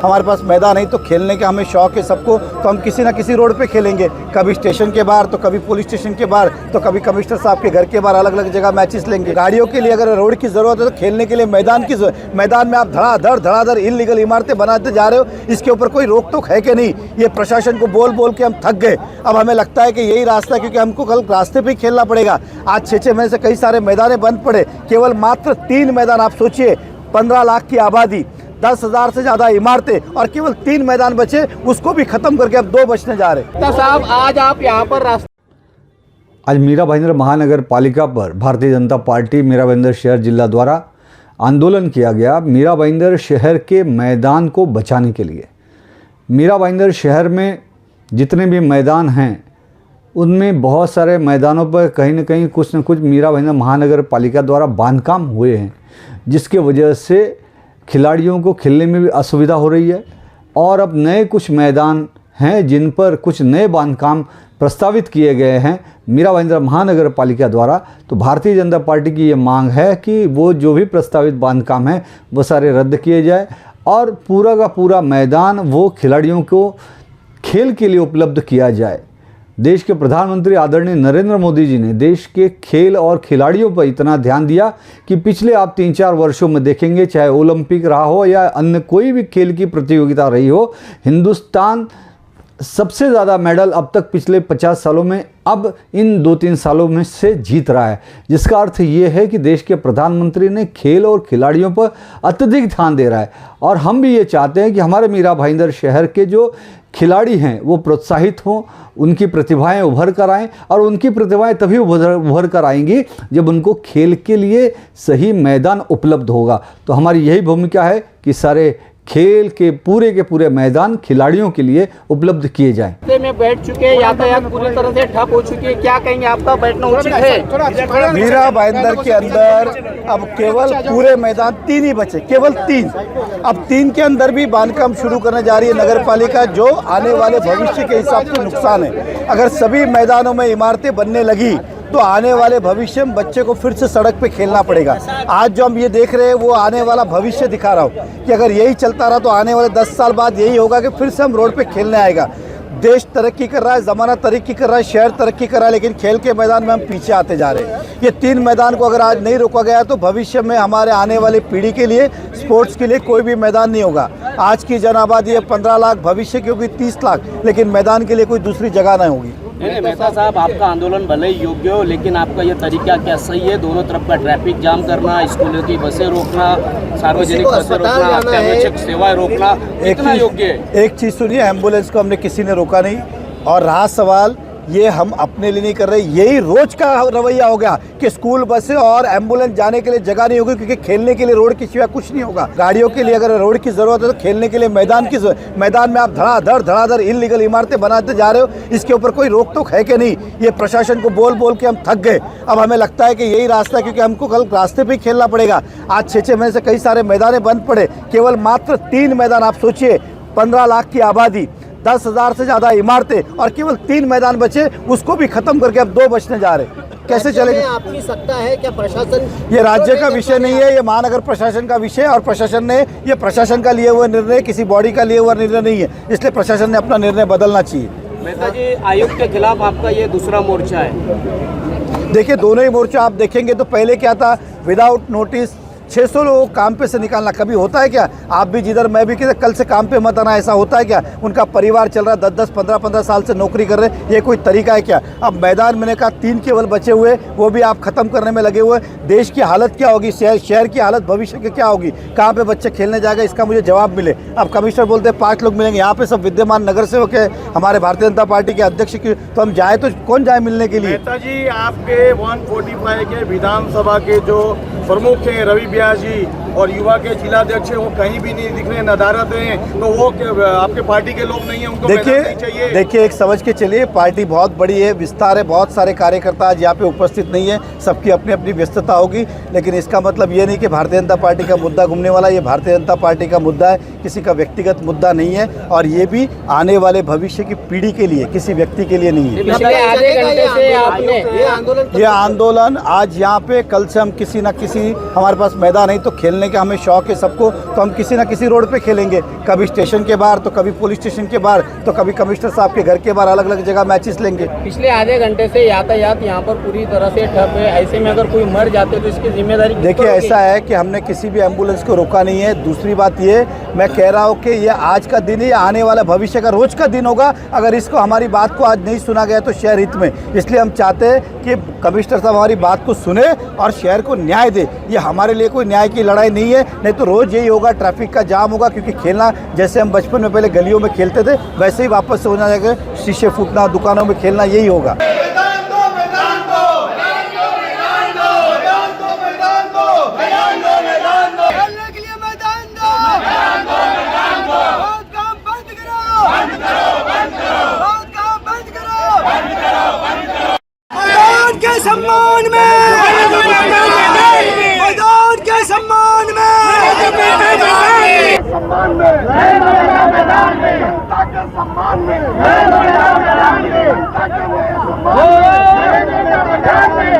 हमारे पास मैदान नहीं, तो खेलने का हमें शौक है सबको, तो हम किसी ना किसी रोड पे खेलेंगे, कभी स्टेशन के बाहर, तो कभी पुलिस स्टेशन के बाहर, तो कभी कमिश्नर साहब के घर के बाहर, अलग अलग जगह मैचेस लेंगे। गाड़ियों के लिए अगर रोड की ज़रूरत है तो खेलने के लिए मैदान की ज़रूरत। मैदान में आप धड़ाधड़ इल्लीगल इमारतें बनाते जा रहे हो, इसके ऊपर कोई रोक टोक है कि नहीं? ये प्रशासन को बोल बोल के हम थक गए। अब हमें लगता है कि यही रास्ता है, क्योंकि हमको कल रास्ते पे ही खेलना पड़ेगा। आज 6 महीने से कई सारे मैदान बंद पड़े, केवल मात्र 3 मैदान। आप सोचिए, 15 लाख की आबादी, 10,000 से ज़्यादा इमारतें और केवल 3 मैदान बचे, उसको भी खत्म करके अब 2 बचने जा रहे। साहब, आज आप यहाँ पर आज मीरा भाईंदर महानगर पालिका पर भारतीय जनता पार्टी मीरा भाईंदर शहर जिला द्वारा आंदोलन किया गया। मीरा भाईंदर शहर के मैदान को बचाने के लिए मीरा भाईंदर शहर में जितने भी मैदान हैं, उनमें बहुत सारे मैदानों पर कहीं न कहीं कुछ न कुछ मीरा भाईंदर महानगर पालिका द्वारा बांधकाम हुए हैं, जिसके वजह से खिलाड़ियों को खेलने में भी असुविधा हो रही है। और अब नए कुछ मैदान हैं जिन पर कुछ नए बांधकाम प्रस्तावित किए गए हैं मीरा भाईंदर महानगर पालिका द्वारा। तो भारतीय जनता पार्टी की ये मांग है कि वो जो भी प्रस्तावित बांधकाम हैं वो सारे रद्द किए जाए और पूरा का पूरा मैदान वो खिलाड़ियों को खेल के लिए उपलब्ध किया जाए। देश के प्रधानमंत्री आदरणीय नरेंद्र मोदी जी ने देश के खेल और खिलाड़ियों पर इतना ध्यान दिया कि पिछले आप 3-4 वर्षों में देखेंगे, चाहे ओलंपिक रहा हो या अन्य कोई भी खेल की प्रतियोगिता रही हो, हिंदुस्तान सबसे ज़्यादा मेडल अब तक पिछले 50 सालों में अब इन 2-3 सालों में से जीत रहा है। जिसका अर्थ ये है कि देश के प्रधानमंत्री ने खेल और खिलाड़ियों पर अत्यधिक ध्यान दे रहा है। और हम भी ये चाहते हैं कि हमारे मीरा भाईंदर शहर के जो खिलाड़ी हैं वो प्रोत्साहित हों, उनकी प्रतिभाएं उभर कर आएँ। और उनकी प्रतिभाएं तभी उभर कर आएंगी जब उनको खेल के लिए सही मैदान उपलब्ध होगा। तो हमारी यही भूमिका है कि सारे खेल के पूरे मैदान खिलाड़ियों के लिए उपलब्ध किए जाएं। में बैठ चुके हैं, यातायात पूरी तरह से ठप हो चुकी है, क्या कहेंगे? आपका बैठना उचित है? मीरा भाईंदर के अंदर अब केवल पूरे मैदान 3 ही बचे, केवल 3। अब 3 के अंदर भी बांधकाम शुरू करने जा रही है नगर पालिका, जो आने वाले भविष्य के हिसाब से नुकसान है। अगर सभी मैदानों में इमारतें बनने लगी तो आने वाले भविष्य में बच्चे को फिर से सड़क पे खेलना पड़ेगा। आज जो हम ये देख रहे हैं वो आने वाला भविष्य दिखा रहा हूँ कि अगर यही चलता रहा तो आने वाले 10 साल बाद यही होगा कि फिर से हम रोड पे खेलने आएगा। देश तरक्की कर रहा है, ज़माना तरक्की कर रहा है, शहर तरक्की कर रहा है, लेकिन खेल के मैदान में हम पीछे आते जा रहे हैं। ये 3 मैदान को अगर आज नहीं रोका गया तो भविष्य में हमारे आने वाली पीढ़ी के लिए स्पोर्ट्स के लिए कोई भी मैदान नहीं होगा। आज की जन आबादी है 15 लाख, भविष्य की होगी 30 लाख, लेकिन मैदान के लिए कोई दूसरी जगह नहीं होगी। मेहता साहब, आपका आंदोलन भले ही योग्य हो, लेकिन आपका ये तरीका क्या सही है? दोनों तरफ का ट्रैफिक जाम करना, स्कूलों की बसें रोकना, सार्वजनिक बसें रोकना, आवश्यक सेवाएं रोकना, कितना योग्य है? एक चीज़ सुनिए, एम्बुलेंस को हमने किसी ने रोका नहीं। और रहा सवाल, ये हम अपने लिए नहीं कर रहे, यही रोज का रवैया हो गया कि स्कूल बसें और एम्बुलेंस जाने के लिए जगह नहीं होगी, क्योंकि खेलने के लिए रोड के सिवा कुछ नहीं होगा। गाड़ियों के लिए अगर रोड की जरूरत है तो खेलने के लिए मैदान की जरूरत। मैदान में आप धड़ाधड़ इल्लीगल इमारतें बनाते जा रहे हो, इसके ऊपर कोई रोक टोक है कि नहीं? ये प्रशासन को बोल बोल के हम थक गए। अब हमें लगता है कि यही रास्ता है, क्योंकि हमको कल रास्ते पे ही खेलना पड़ेगा। आज 6 महीने से कई सारे मैदान बंद पड़े, केवल मात्र 3 मैदान। आप सोचिए, 15 लाख की आबादी, 10,000 से ज़्यादा इमारतें और केवल 3 मैदान बचे, उसको भी खत्म करके अब 2 बचने जा रहे। कैसे चलेगा? आपकी सत्ता है क्या? प्रशासन, ये राज्य का विषय नहीं है, ये महानगर प्रशासन का विषय है। और प्रशासन ने, ये प्रशासन का लिए हुआ निर्णय, किसी बॉडी का लिए हुआ निर्णय नहीं है, इसलिए प्रशासन ने अपना निर्णय बदलना चाहिए। मेहता जी, आयुक्त के खिलाफ आपका ये दूसरा मोर्चा है। देखिए, दोनों ही मोर्चा आप देखेंगे तो पहले क्या था, विदाउट नोटिस 600 लोगों को काम पे से निकालना कभी होता है क्या? आप भी जिधर, मैं भी किधर, कल से काम पे मत आना, ऐसा होता है क्या? उनका परिवार चल रहा है, 10-10, 15-15 साल से नौकरी कर रहे हैं, ये कोई तरीका है क्या? अब मैदान मैंने कहा 3 केवल बचे हुए, वो भी आप खत्म करने में लगे हुए। देश की हालत क्या होगी, शहर की हालत भविष्य की क्या होगी? कहाँ पे बच्चे खेलने जाएगा, इसका मुझे जवाब मिले। अब कमिश्नर बोलते हैं 5 लोग मिलेंगे, यहाँ पे सब विद्यमान नगर सेवक है, हमारे भारतीय जनता पार्टी के अध्यक्ष की, तो हम जाए तो कौन जाए मिलने के लिए? मेहता जी, आपके 145 के विधानसभा के जो प्रमुख हैं रवि व्यास जी और युवा के जिलाध्यक्ष वो कहीं भी नहीं दिख रहे, नदारत हैं, तो वो आपके पार्टी के लोग नहीं है, उनको मैदान नहीं चाहिए। देखिए, एक समझ के चलिए, पार्टी बहुत बड़ी है, विस्तार है, बहुत सारे कार्यकर्ता आज यहाँ पे उपस्थित नहीं है, सबकी अपनी अपनी व्यस्तता होगी, लेकिन इसका मतलब ये नहीं कि भारतीय जनता पार्टी का मुद्दा घूमने वाला। ये भारतीय जनता पार्टी का मुद्दा है, किसी का व्यक्तिगत मुद्दा नहीं है, और ये भी आने वाले भविष्य की पीढ़ी के लिए, किसी व्यक्ति के लिए नहीं है। ये आंदोलन ये आंदोलन आज यहाँ पे, कल से हम किसी न किसी, हमारे पास मैदान है तो खेलने का हमें शौक है सबको, तो हम किसी ना किसी रोड पे खेलेंगे, कभी स्टेशन के बाहर, तो कभी पुलिस स्टेशन के बाहर, तो कभी कमिश्नर साहब के घर के बाहर, अलग अलग जगह मैचेस लेंगे। पिछले आधे घंटे से यातायात यहाँ पर पूरी तरह से ठप है, ऐसे में अगर कोई मर जाते तो इसकी जिम्मेदारी किस देखिए पर होगी? ऐसा है कि हमने किसी भी एम्बुलेंस को रोका नहीं है। दूसरी बात ये मैं कह रहा हूँ कि ये आज का दिन है, आने वाला भविष्य का रोज का दिन होगा अगर इसको हमारी बात को आज नहीं सुना गया तो शहर हित में। इसलिए हम चाहते हैं कि कमिश्नर साहब हमारी बात को सुने और शहर को न्याय दे। ये हमारे लिए कोई न्याय की लड़ाई नहीं है, नहीं तो रोज़ यही होगा, ट्रैफिक का जाम होगा, क्योंकि खेलना जैसे हम बचपन में पहले गलियों में खेलते थे वैसे ही वापस से होना जाएगा, शीशे फूटना, दुकानों में खेलना, यही होगा। सम्मान में मैदान के सम्मान में सम्मान में